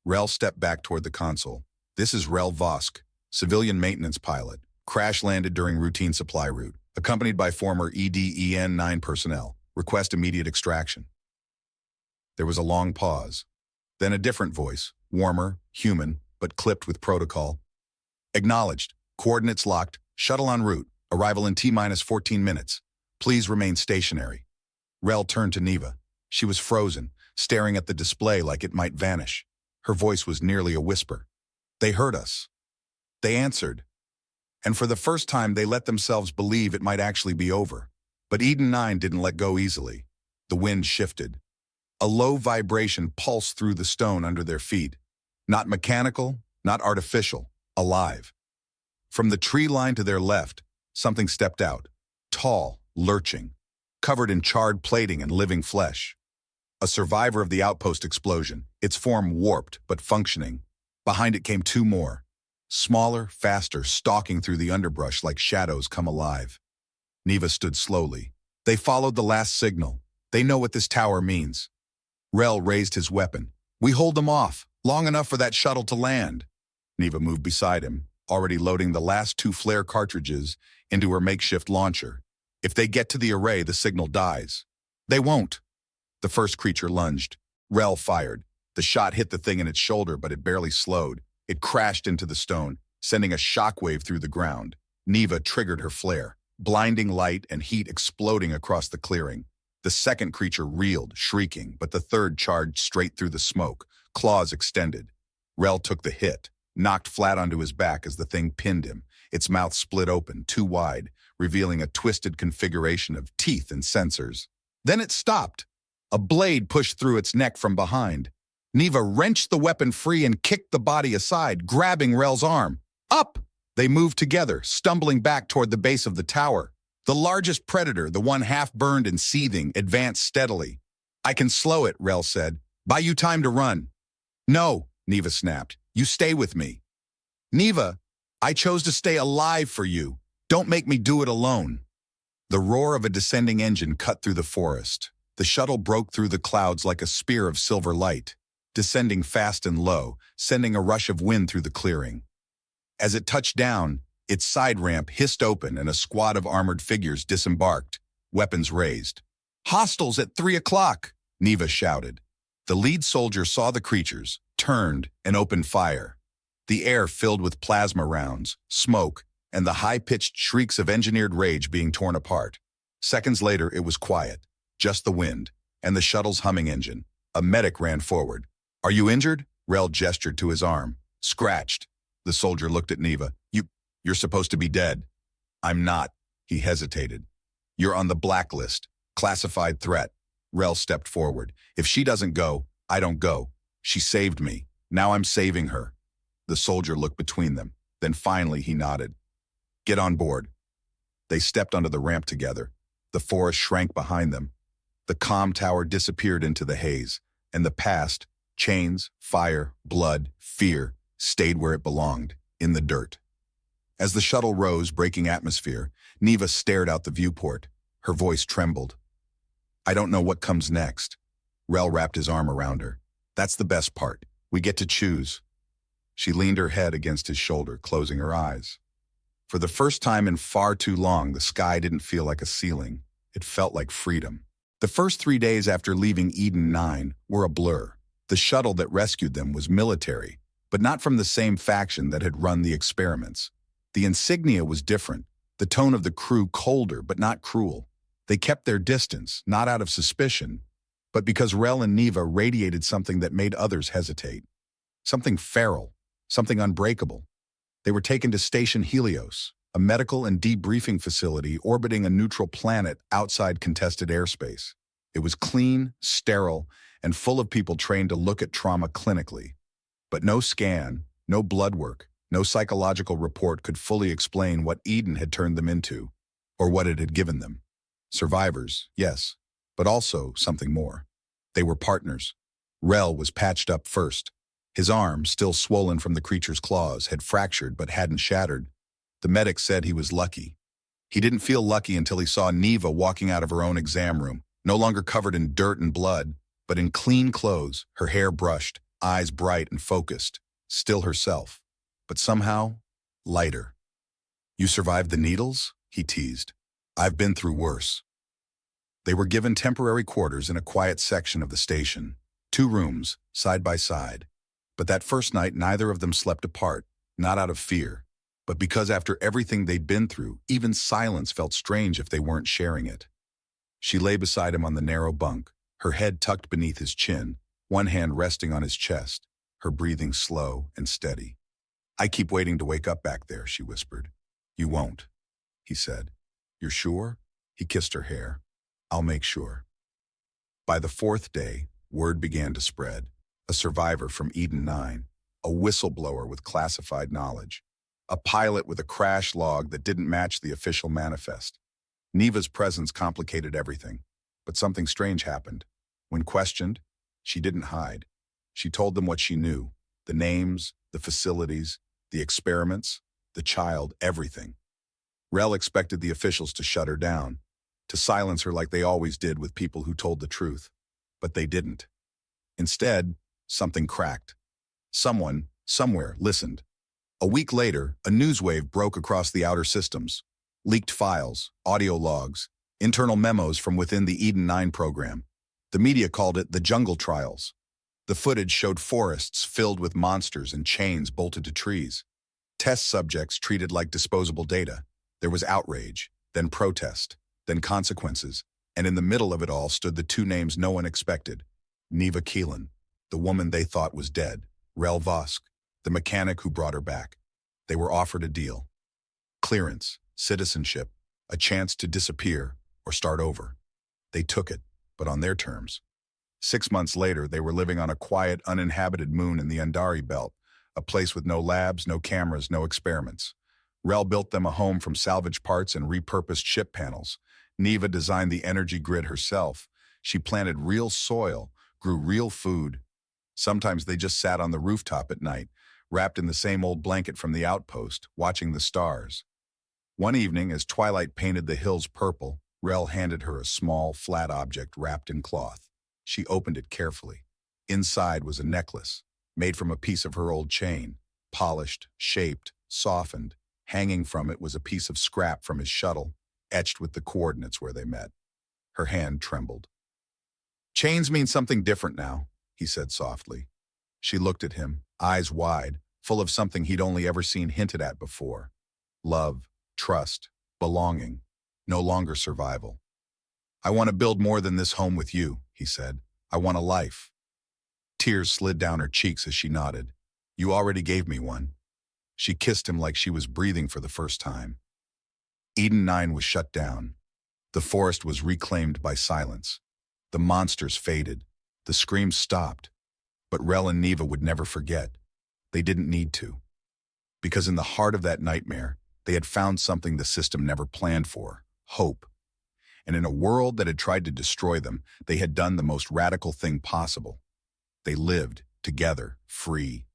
Rel stepped back toward the console. "This is Rel Vosk, civilian maintenance pilot. Crash landed during routine supply route, accompanied by former EDEN-9 personnel. Request immediate extraction." There was a long pause. Then a different voice, warmer, human, but clipped with protocol. "Acknowledged. Coordinates locked. Shuttle en route. Arrival in T-14 minutes. Please remain stationary. Rel turned to Neva. She was frozen, staring at the display like it might vanish. Her voice was nearly a whisper. They heard us. They answered. And for the first time, they let themselves believe it might actually be over. But Eden 9 didn't let go easily. The wind shifted. A low vibration pulsed through the stone under their feet. Not mechanical, not artificial, alive. From the tree line to their left, something stepped out. Tall, lurching, covered in charred plating and living flesh. A survivor of the outpost explosion, its form warped but functioning. Behind it came two more. Smaller, faster, stalking through the underbrush like shadows come alive. Neva stood slowly. They followed the last signal. They know what this tower means. Rel raised his weapon. We hold them off, long enough for that shuttle to land. Neva moved beside him, already loading the last two flare cartridges into her makeshift launcher. If they get to the array, the signal dies. They won't. The first creature lunged. Rel fired. The shot hit the thing in its shoulder, but it barely slowed. It crashed into the stone, sending a shockwave through the ground. Neva triggered her flare, blinding light and heat exploding across the clearing. The second creature reeled, shrieking, but the third charged straight through the smoke, claws extended. Rel took the hit, knocked flat onto his back as the thing pinned him. Its mouth split open, too wide, revealing a twisted configuration of teeth and sensors. Then it stopped. A blade pushed through its neck from behind. Neva wrenched the weapon free and kicked the body aside, grabbing Rel's arm. Up! They moved together, stumbling back toward the base of the tower. The largest predator, the one half-burned and seething, advanced steadily. I can slow it, Rel said. Buy you time to run. No, Neva snapped. You stay with me. Neva, I chose to stay alive for you. Don't make me do it alone. The roar of a descending engine cut through the forest. The shuttle broke through the clouds like a spear of silver light, descending fast and low, sending a rush of wind through the clearing. As it touched down, its side ramp hissed open and a squad of armored figures disembarked, weapons raised. Hostiles at 3 o'clock, Neva shouted. The lead soldier saw the creatures, turned, and opened fire. The air filled with plasma rounds, smoke, and the high-pitched shrieks of engineered rage being torn apart. Seconds later, it was quiet, just the wind, and the shuttle's humming engine. A medic ran forward. Are you injured? Rel gestured to his arm. Scratched. The soldier looked at Neva. You're supposed to be dead. I'm not. He hesitated. You're on the blacklist. Classified threat. Rel stepped forward. If she doesn't go, I don't go. She saved me. Now I'm saving her. The soldier looked between them. Then finally he nodded. Get on board. They stepped onto the ramp together. The forest shrank behind them. The comm tower disappeared into the haze, and the past, chains, fire, blood, fear, stayed where it belonged, in the dirt. As the shuttle rose, breaking atmosphere, Neva stared out the viewport. Her voice trembled. I don't know what comes next. Rel wrapped his arm around her. That's the best part. We get to choose. She leaned her head against his shoulder, closing her eyes. For the first time in far too long, the sky didn't feel like a ceiling. It felt like freedom. The first 3 days after leaving Eden 9 were a blur. The shuttle that rescued them was military, but not from the same faction that had run the experiments. The insignia was different, the tone of the crew colder but not cruel. They kept their distance, not out of suspicion, but because Rel and Neva radiated something that made others hesitate. Something feral, something unbreakable. They were taken to Station Helios, a medical and debriefing facility orbiting a neutral planet outside contested airspace. It was clean, sterile, and full of people trained to look at trauma clinically. But no scan, no blood work, no psychological report could fully explain what Eden had turned them into, or what it had given them. Survivors, yes, but also something more. They were partners. Rel was patched up first. His arm, still swollen from the creature's claws, had fractured but hadn't shattered. The medic said he was lucky. He didn't feel lucky until he saw Neva walking out of her own exam room, no longer covered in dirt and blood, but in clean clothes, her hair brushed, eyes bright and focused, still herself, but somehow lighter. You survived the needles? He teased. I've been through worse. They were given temporary quarters in a quiet section of the station, 2 rooms, side by side. But that first night, neither of them slept apart, not out of fear, but because after everything they'd been through, even silence felt strange if they weren't sharing it. She lay beside him on the narrow bunk, her head tucked beneath his chin, one hand resting on his chest, her breathing slow and steady. "I keep waiting to wake up back there," she whispered. "You won't," he said. "You're sure?" He kissed her hair. "I'll make sure." By the fourth day, word began to spread. A survivor from Eden 9, a whistleblower with classified knowledge, a pilot with a crash log that didn't match the official manifest. Neva's presence complicated everything, but something strange happened. When questioned, she didn't hide. She told them what she knew, the names, the facilities, the experiments, the child, everything. Rel expected the officials to shut her down, to silence her like they always did with people who told the truth. But they didn't. Instead, something cracked. Someone, somewhere, listened. A week later, a news wave broke across the outer systems. Leaked files, audio logs, internal memos from within the Eden 9 program. The media called it the Jungle Trials. The footage showed forests filled with monsters and chains bolted to trees. Test subjects treated like disposable data. There was outrage, then protest, then consequences, and in the middle of it all stood the two names no one expected. Neva Keelan, the woman they thought was dead. Rel Vosk, the mechanic who brought her back. They were offered a deal. Clearance, citizenship, a chance to disappear or start over. They took it, but on their terms. 6 months later, they were living on a quiet, uninhabited moon in the Undari Belt, a place with no labs, no cameras, no experiments. Rel built them a home from salvage parts and repurposed ship panels. Neva designed the energy grid herself. She planted real soil, grew real food. Sometimes they just sat on the rooftop at night, wrapped in the same old blanket from the outpost, watching the stars. One evening, as twilight painted the hills purple, Rel handed her a small, flat object wrapped in cloth. She opened it carefully. Inside was a necklace, made from a piece of her old chain, polished, shaped, softened. Hanging from it was a piece of scrap from his shuttle, etched with the coordinates where they met. Her hand trembled. "Chains mean something different now," he said softly. She looked at him, eyes wide, full of something he'd only ever seen hinted at before. Love, trust, belonging, no longer survival. "I want to build more than this home with you," he said. "I want a life." Tears slid down her cheeks as she nodded. "You already gave me one." She kissed him like she was breathing for the first time. Eden 9 was shut down. The forest was reclaimed by silence. The monsters faded. The screams stopped. But Rel and Neva would never forget. They didn't need to. Because in the heart of that nightmare, they had found something the system never planned for: hope. And in a world that had tried to destroy them, they had done the most radical thing possible. They lived, together, free,